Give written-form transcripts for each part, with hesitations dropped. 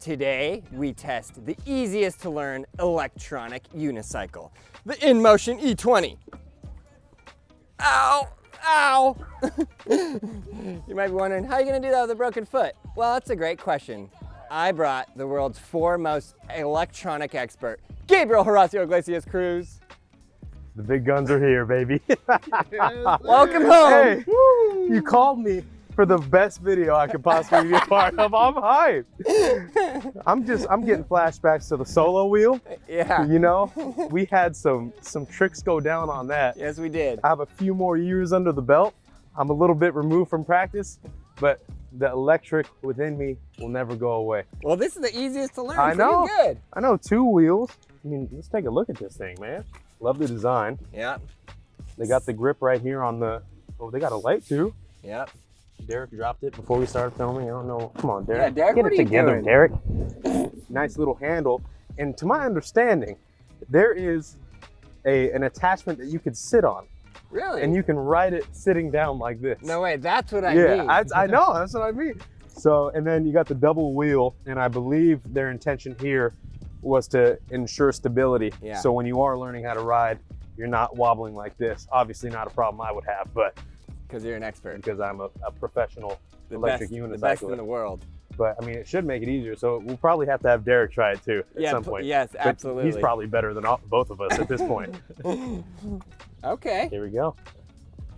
Today, we test the easiest to learn electronic unicycle, the InMotion E20. Ow, ow. You might be wondering, how are you gonna do that with a broken foot? Well, that's a great question. I brought the world's foremost electronic expert, Gabriel Horacio Iglesias Cruz. The big guns are here, baby. Welcome home. Hey, you called me for the best video I could possibly be a part of. I'm hyped. I'm getting flashbacks to the solo wheel. Yeah. You know, we had some tricks go down on that. Yes, we did. I have a few more years under the belt. I'm a little bit removed from practice, but the electric within me will never go away. Well, this is the easiest to learn. I know. Pretty good. I know, 2 wheels. I mean, let's take a look at this thing, man. Love the design. Yeah. They got the grip right here on the, oh, they got a light too. Yep. Derek dropped it before we started filming. I don't know. Come on, Derek. Yeah, Derek, get what it are you together, doing? Derek. Nice little handle. And to my understanding, there is an attachment that you could sit on. Really? And you can ride it sitting down like this. No way, that's what I mean. I know, that's what I mean. So, and then you got the double wheel, and I believe their intention here was to ensure stability. Yeah. So when you are learning how to ride, you're not wobbling like this. Obviously not a problem I would have, but because you're an expert. because I'm a professional electric unicycler. The best in the world. But I mean, it should make it easier. So we'll probably have to have Derek try it too at some point. Yes, But absolutely. he's probably better than both of us at this point. Okay. Here we go.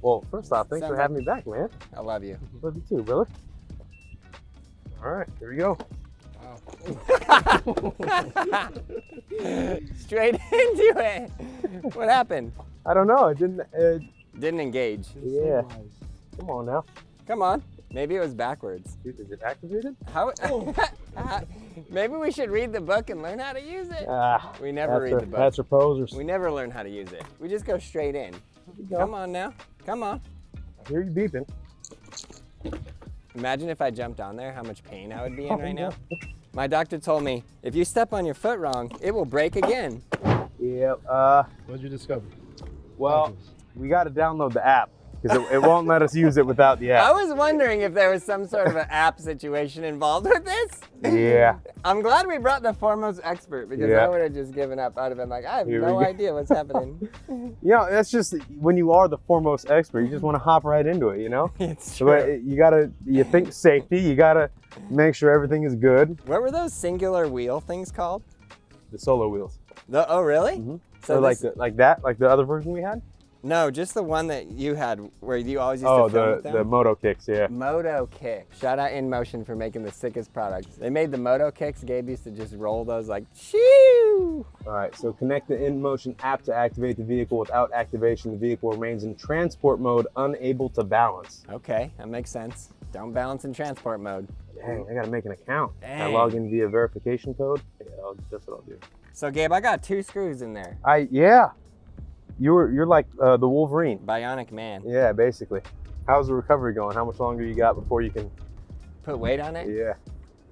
Well, first off, thanks Sounds for having me back, man. I love you. Love you too, brother. All right, here we go. Straight into it. What happened? I don't know. It didn't. Didn't engage. Yeah. Come on now. Come on. Maybe it was backwards. Dude, is it activated? How? Maybe we should read the book and learn how to use it. We never read the book. That's for posers. We never learn how to use it. We just go straight in. Come on now. Come on. I hear you beeping. Imagine if I jumped on there, how much pain I would be in right now. My doctor told me, if you step on your foot wrong, it will break again. Yep. What'd you discover? Well, we got to download the app because it won't let us use it without the I app. was wondering if there was some sort of an app situation involved with this. Yeah. I'm glad we brought the foremost expert because Yeah. I would have just given up. I'd have been like, I have Here no we go. idea what's happening. You know, that's just when you are the foremost expert, you just want to hop right into it, you know? It's But true. you think safety, you got to make sure everything is good. What were those singular wheel things called? The solo wheels. Oh, really? Mhm. So Or like this- like the other version we had? No, just the one that you had where you always used Oh, to film with them. the Moto Kicks, yeah. Moto Kick. Shout out InMotion for making the sickest products. They made the Moto Kicks. Gabe used to just roll those like, shoo! All right, so connect the InMotion app to activate the vehicle. Without activation, the vehicle remains in transport mode, unable to balance. Okay, that makes sense. Don't balance in transport mode. Dang, I gotta make an account. I Dang. log in via verification code. Yeah, that's what I'll do. So Gabe, I got 2 screws in there. Yeah, you're like the Wolverine. Bionic man. Yeah, basically. How's the recovery going? How much longer you got before you can? Put weight on it? Yeah.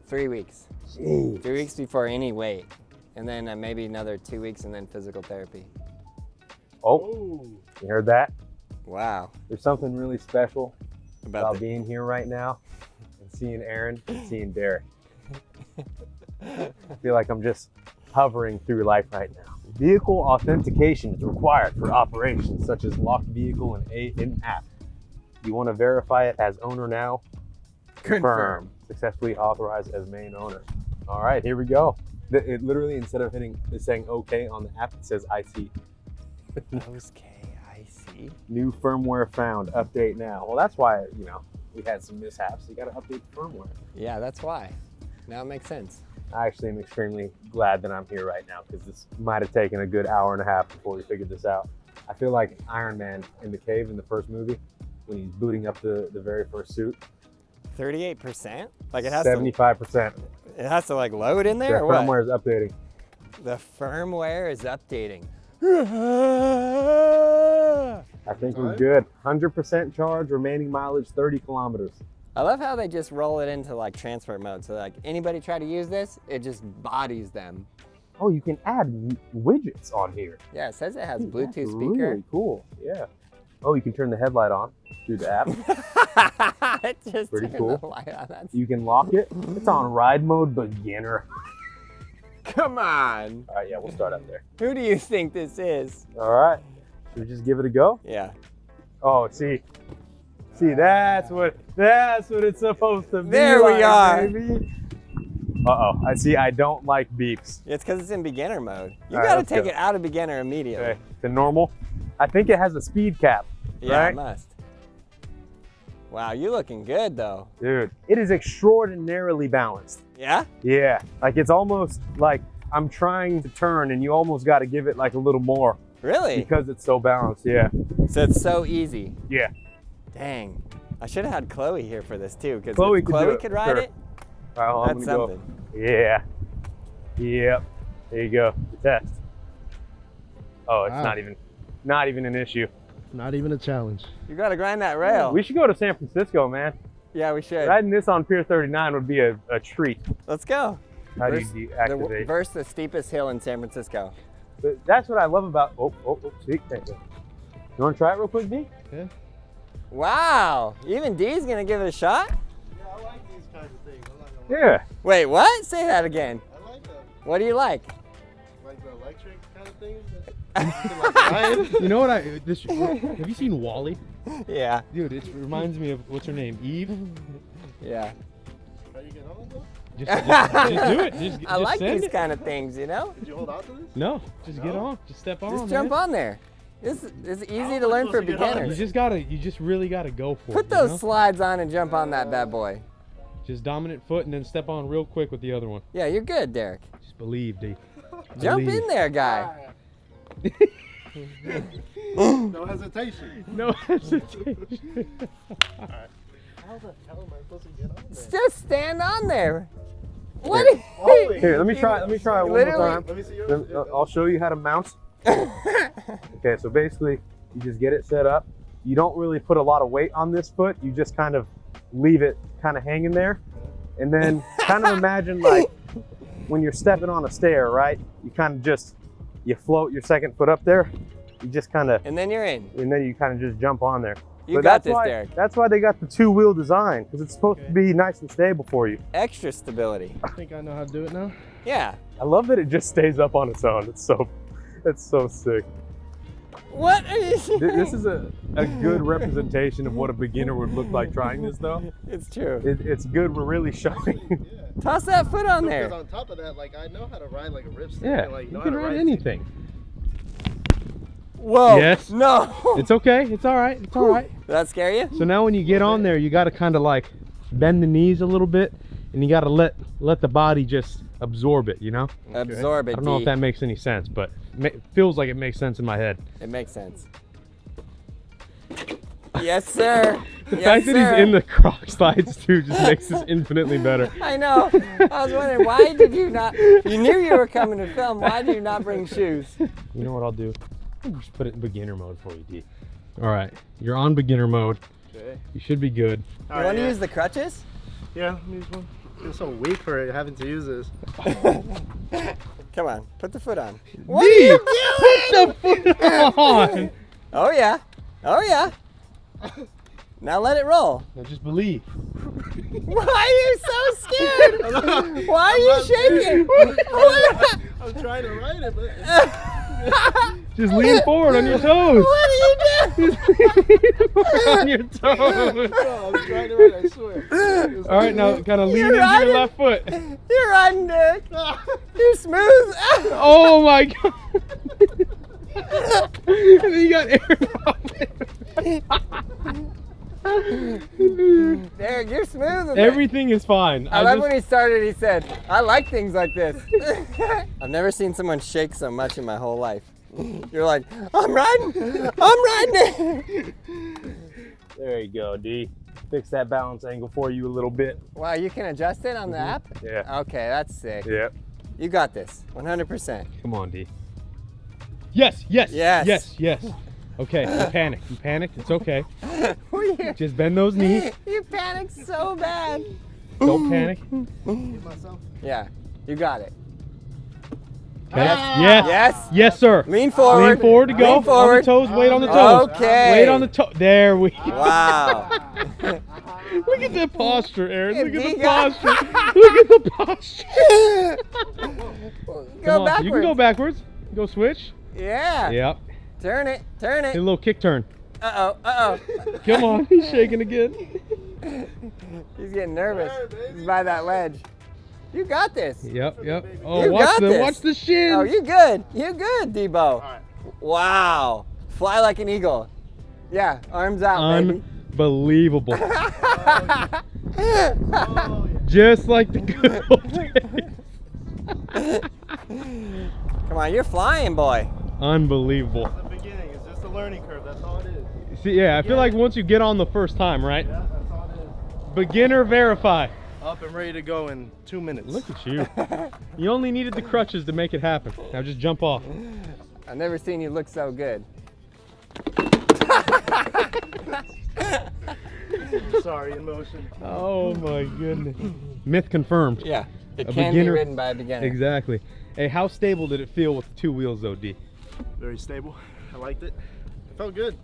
3 weeks. Jeez. 3 weeks before any weight. And then maybe another 2 weeks and then physical therapy. Oh, you heard that? Wow. There's something really special About about the, being here right now and seeing Aaron and seeing Derek. I feel like I'm just hovering through life right now. Vehicle authentication is required for operations such as locked vehicle and in-app. You want to verify it as owner now? Confirm. Successfully authorized as main owner. All right, here we go. It literally, instead of saying OK on the app, it says IC. Those KIC. New firmware found. Update now. Well, that's why, you know, we had some mishaps. You got to update the firmware. Yeah, that's why. Now it makes sense. I actually am extremely glad that I'm here right now because this might have taken a good hour and a half before we figured this out. I feel like Iron Man in the cave in the first movie when he's booting up the very first suit. 38%? Like it has 75%. it has to like load in The there or what? firmware is updating. The firmware is updating. I think we're good. 100% charge, remaining mileage 30 kilometers. I love how they just roll it into like transport mode. So like anybody try to use this, it just bodies them. Oh, you can add widgets on here. Yeah, it says it has Dude, Bluetooth that's speaker. Really cool. Yeah. Oh, you can turn the headlight on through the app. It just Pretty turned cool. the light on. That's... You can lock it. It's on ride mode beginner. Come on. All right, yeah, we'll start up there. Who do you think this is? All right, should we just give it a go? Yeah. Oh, see, that's what it's supposed to be. There we like, are. Baby. Uh-oh, I don't like beeps. It's because it's in beginner mode. You All right, got to let's take go. it out of beginner immediately. Okay, the normal. I think it has a speed cap. Yeah, right? it must. Wow, you're looking good though. Dude, it is extraordinarily balanced. Yeah? Yeah, like it's almost like I'm trying to turn and you almost got to give it like a little more Really? because it's so balanced. Yeah. So it's so easy. Yeah. Dang. I should have had Chloe here for this too, because Chloe if could do Chloe it, could ride sure. it, All right, that's I'm gonna something. go. Yeah. Yep. There you go. The test. Oh, it's Wow. not even an issue. Not even a challenge. You got to grind that rail. We should go to San Francisco, man. Yeah, we should. Riding this on Pier 39 would be a treat. Let's go. How do Versus you deactivate? Versus the steepest hill in San Francisco. But that's what I love about. Oh, see, thank you. You want to try it real quick, D? Yeah. Wow. Even D's going to give it a shot? Yeah, I like these kinds of things. I'm not gonna Yeah. Wait, what? Say that again. I like them. What do you like? Like the electric kind of things. Like You know what have you seen Wally? Yeah. Dude, it reminds me of, what's her name, Eve? Yeah. How you get on though? Just do it. Just I like send these it. kind of things, you know? Did you hold on to this? No, just get on. Just step on. Just jump man. on there. This is easy am to I learn for supposed to get on beginners. You just really gotta go for Put it. those you know? slides on and jump on that bad boy. Just dominant foot and then step on real quick with the other one. Yeah, you're good, Derek. Just believe, D. Jump Believe. in there, guy. No hesitation. No hesitation. How the hell am I supposed to get on there? Just stand on there. What? Here, let me try it one more Literally- time. Let me see yours. I'll show you how to mount. Okay, so basically, you just get it set up. You don't really put a lot of weight on this foot. You just kind of leave it kind of hanging there. And then kind of imagine like when you're stepping on a stair, right? You kind of just, you float your second foot up there. You just kind of, And then you're in. and then you kind of just jump on there. You But got that's this, why, Derek. That's why they got the two-wheel design, because it's supposed to be nice and stable for you. Extra stability. I think I know how to do it now. Yeah. I love that it just stays up on its own. It's so sick. What are you This is a good representation of what a beginner would look like trying this, though. It's true. It's good. We're really showing. Yeah. Toss that foot on Because there. on top of that, like I know how to ride like a ripstick. Yeah, and, like, you know can how to ride ride anything. Whoa. Yes. No. It's okay. It's all right. It's all right. Did that scare you? So now when you get on there, you got to kind of like bend the knees a little bit, and you got to let the body just absorb it. You know. Absorb it, I don't know D. if that makes any sense, but it feels like it makes sense in my head. It makes sense. Yes, sir. The Yes, fact that sir. he's in the croc slides too just makes this infinitely better. I know. I was wondering, why did you not? You knew you were coming to film. Why did you not bring shoes? You know what I'll do? I'll just put it in beginner mode for you, D. All right, you're on beginner mode. Okay. You should be good. You want to use the crutches? Yeah, let me use one. I feel so weak for it, having to use this. Come on, put the foot on. What D, are you doing? put the foot on. Oh yeah. Oh yeah. Now let it roll. Now just believe. Why are you so scared? Why are you shaking? I'm trying to ride it, but Just lean forward on your toes. What are you doing? On your toes. no, I'm trying to ride it, I swear. All right, now kind of lean You're into riding. your left foot. You're riding, Derek. You're smooth. Oh my god. And then you got air popping. Derek, you're smooth. with it. Everything is fine. I love when he started, he said, I like things like this. I've never seen someone shake so much in my whole life. You're like, I'm riding it. There you go, D. Fix that balance angle for you a little bit. Wow, you can adjust it on the app? Yeah. Okay, that's sick. Yep. You got this, 100%. Come on, D. Yes, yes, Yes. yes, yes. Okay, you panicked. You panicked. It's okay. You Just bend those knees. panicked so bad. Don't panic. Get myself. Yeah, you got it. Okay. Yes. Yes. Yes, sir. Lean forward. Lean forward to go. Lean forward. On the toes. Wait on the toes. Okay. Wait on the toe. There we go. Wow. Look at the posture, Aaron. Look at the God. posture. Look at the posture. Go Come on, backwards. you can go backwards. Go switch. Yeah. Yep. Turn it. Turn Hit a it. little kick turn. Uh-oh. Uh-oh. Come on, he's shaking again. He's getting nervous. He's by that ledge. You got this. Yep, yep. Oh, You got this. watch the shins. Oh, you good. You good, Debo. All right. Wow. Fly like an eagle. Yeah, arms out, baby. Unbelievable. Oh, yeah. Just like the good old days. Come on, you're flying, boy. Unbelievable. It's the beginning. It's just a learning curve. That's all it is. See, yeah, I feel like once you get on the first time, right? Yeah, that's all it is. Beginner verify. Up and ready to go in 2 minutes. Look at you. You only needed the crutches to make it happen. Now just jump off. I've never seen you look so good. Sorry, in motion. Oh my goodness. Myth confirmed. Yeah, it A can beginner- be ridden by a beginner. Exactly. Hey, how stable did it feel with the 2 wheels though, D? Very stable. I liked it. It felt good.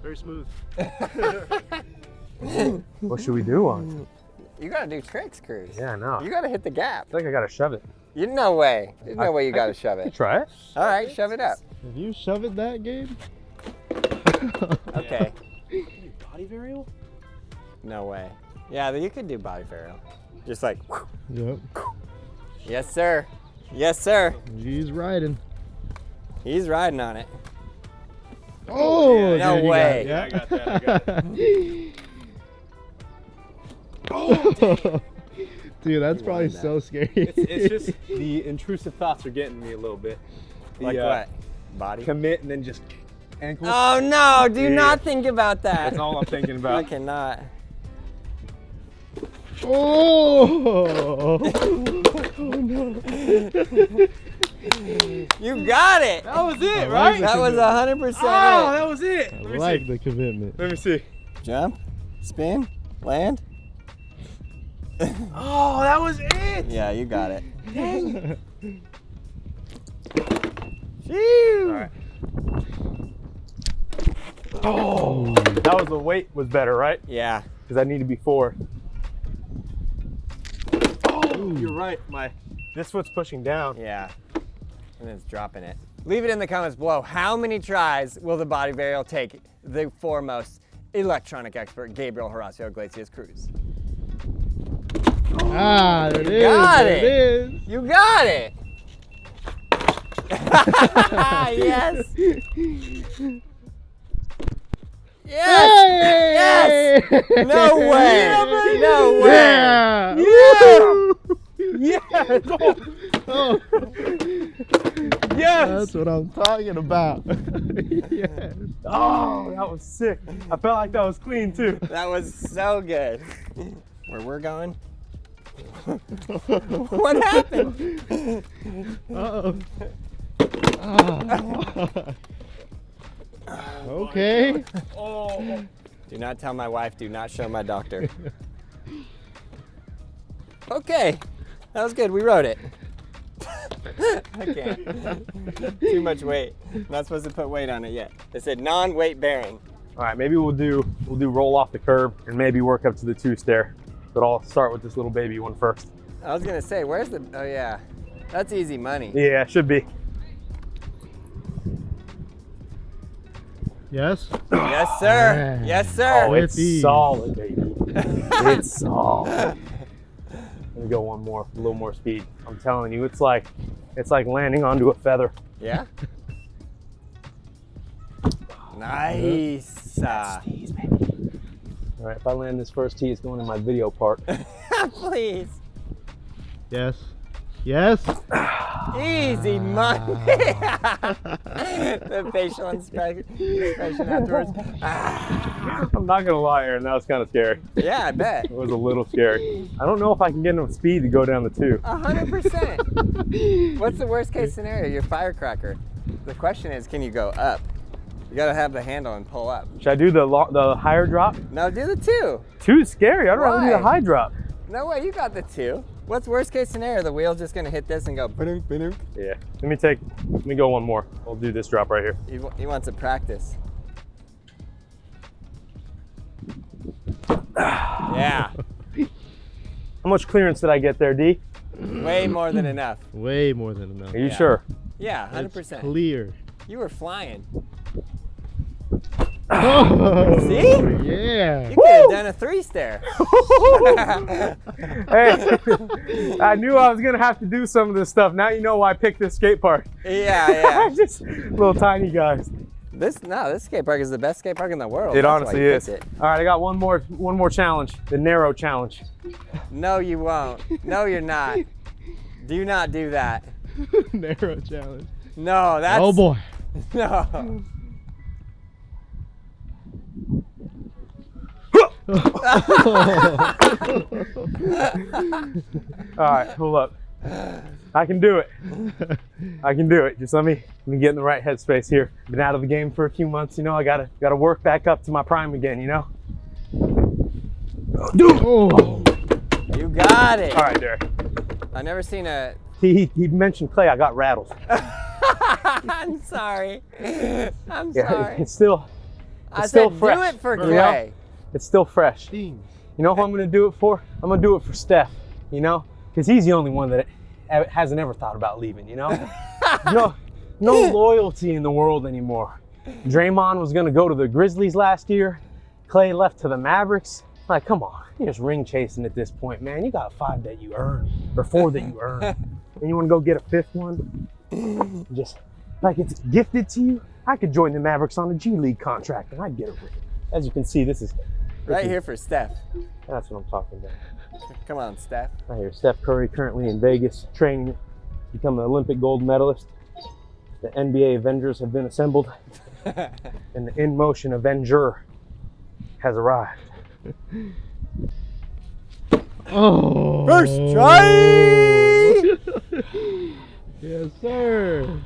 Very smooth. What should we do on? You gotta do tricks, Cruz. Yeah, I know. You gotta hit the gap. I think I gotta shove it. You no way. There's no way you gotta shove it. Try it. All right, shove it up. Have you shove it that, Gabe? Okay. Body varial? No way. Yeah, you could do body varial. Just like, Yep. yes, sir. Yes, sir. He's riding. He's riding on it. Oh, No dude, you got way. it, Yeah, I got that. I got it. Dude, that's probably wanted that. so scary. It's just the intrusive thoughts are getting me a little bit. Like what? Body? Commit and then just ankle. Oh no, do Yeah. not think about that. That's all I'm thinking I about. cannot. Oh! You got it. That was it, like right? That was 100% Oh, it. that was it. I Let me like see. the commitment. Let me see. Jump, spin, land. Oh, that was it. Yeah, you got it. Dang. Phew. All right. Oh, that was the weight was better, right? Yeah. Because I need to be 4. Oh, you're right. This foot's pushing down. Yeah. And then it's dropping it. Leave it in the comments below. How many tries will the body varial take the foremost electronic expert, Gabriel Horacio Iglesias Cruz? Ah, there it is. got There it. it is. You got it. Yes. Yes. Yes. Hey! No way. No way. Yeah. Yes! Oh. Yes! That's what I'm talking about. Yes. Oh, that was sick. I felt like that was clean too. That was so good. Where we're going? What happened? Uh-oh. Okay. Oh. Do not tell my wife, do not show my doctor. Okay, that was good, we wrote it. I can't. Too much weight. I'm not supposed to put weight on it yet. It said non-weight bearing. All right, maybe we'll do roll off the curb and maybe work up to the 2 stair. But I'll start with this little baby one first. I was gonna say, where's the, oh yeah. That's easy money. Yeah, it should be. Yes. Yes, sir. Yes, sir. Oh, it's Whippy. solid, baby. It's solid. Let me go one more, a little more speed. I'm telling you, it's like landing onto a feather. Yeah? Nice. All right, if I land this first tee, it's going in my video part. Please. Yes. Yes. Easy money. The facial expression afterwards. I'm not gonna lie, Aaron, that was kind of scary. Yeah, I bet. It was a little scary. I don't know if I can get enough speed to go down the 2. 100%. What's the worst case scenario? You're a firecracker. The question is, can you go up? You gotta have the handle and pull up. Should I do the higher drop? No, do the 2. 2's scary. I'd rather do the Why? high drop. No way, you got the 2. What's worst case scenario? The wheel's just gonna hit this and go ba-dunk, ba-dunk. Yeah. Let me go one more. I'll do this drop right here. He wants to practice. Yeah, How much clearance did I get there, D? way more than enough. Way more than enough. Are you Yeah. sure? Yeah, It's 100%. clear. You were flying. Oh, See? yeah. You could have done a 3-stair. Hey, I knew I was gonna have to do some of this stuff. Now you know why I picked this skate park. Yeah. Just little tiny guys. This skate park is the best skate park in the world. It That's why honestly you is. picked it. All right, I got one more challenge. The narrow challenge. No, you won't. No, you're not. Do not do that. Narrow challenge. No, that's. Oh boy. No. All right, hold up. I can do it. I can do it. Just let me get in the right headspace here. Been out of the game for a few months, you know. I gotta work back up to my prime again, you know. Oh. You got it. All right, Derek. I've never seen a. He mentioned clay. I got rattles. I'm sorry. I'm Yeah, sorry. it's still I still said fresh. do it for You know? Clay. It's still fresh. Ding. You know who I'm gonna do it for? I'm gonna do it for Steph. You know, because he's the only one that hasn't ever thought about leaving. You know, no loyalty in the world anymore. Draymond was gonna go to the Grizzlies last year. Clay left to the Mavericks. Like, come on, you're just ring chasing at this point, man. You got 5 that you earn, or 4 that you earn, and you want to go get a 5th one? Just like it's gifted to you. I could join the Mavericks on a G League contract, and I'd get a ring. As you can see, this is Right here for Steph. That's what I'm talking about. Come on, Steph. Right here, Steph Curry currently in Vegas training to become an Olympic gold medalist. The NBA Avengers have been assembled, and the In Motion Avenger has arrived. Oh. First try! Yes, sir.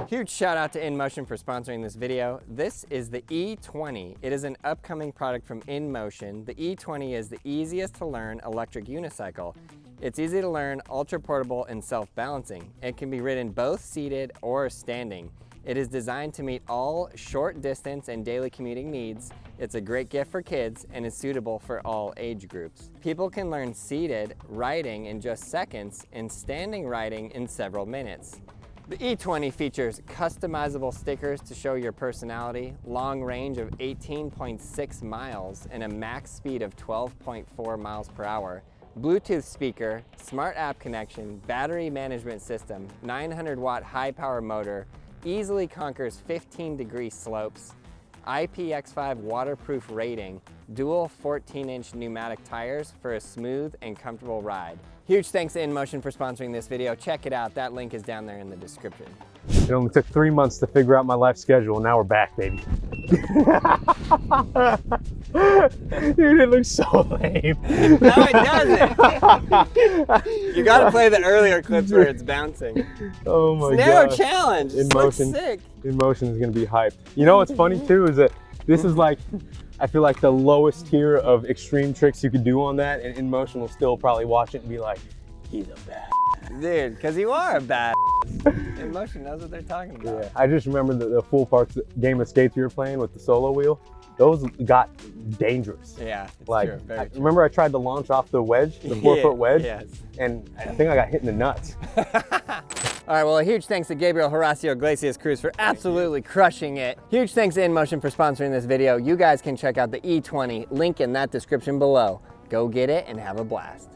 Huge shout out to InMotion for sponsoring this video. This is the E20. It is an upcoming product from InMotion. The E20 is the easiest to learn electric unicycle. It's easy to learn, ultra portable, and self-balancing. It can be ridden both seated or standing. It is designed to meet all short distance and daily commuting needs. It's a great gift for kids and is suitable for all age groups. People can learn seated riding in just seconds and standing riding in several minutes. The E20 features customizable stickers to show your personality, long range of 18.6 miles and a max speed of 12.4 miles per hour, Bluetooth speaker, smart app connection, battery management system, 900-watt high-power motor, easily conquers 15-degree slopes, IPX5 waterproof rating, dual 14-inch pneumatic tires for a smooth and comfortable ride. Huge thanks to InMotion for sponsoring this video. Check it out. That link is down there in the description. It only took 3 months to figure out my life schedule, and now we're back, baby. Dude, it looks so lame. No, it doesn't. You gotta play the earlier clips where it's bouncing. Oh my god. Narrow challenge. This looks InMotion. sick. InMotion is gonna be hyped. You know what's funny too is that this is like, I feel like the lowest tier of extreme tricks you could do on that, and InMotion will still probably watch it and be like, he's a bad. Dude, because you are a bad. InMotion knows what they're talking about. Yeah. I just remember the full parts game of skates we were playing with the solo wheel. Those got dangerous. Yeah, it's Like, true. Very true. remember I tried to launch off the wedge, the 4-foot wedge, Yes. and I think I got hit in the nuts. All right, well, a huge thanks to Gabriel Horacio Iglesias Cruz for absolutely crushing it. Huge thanks to InMotion for sponsoring this video. You guys can check out the E20, link in that description below. Go get it and have a blast.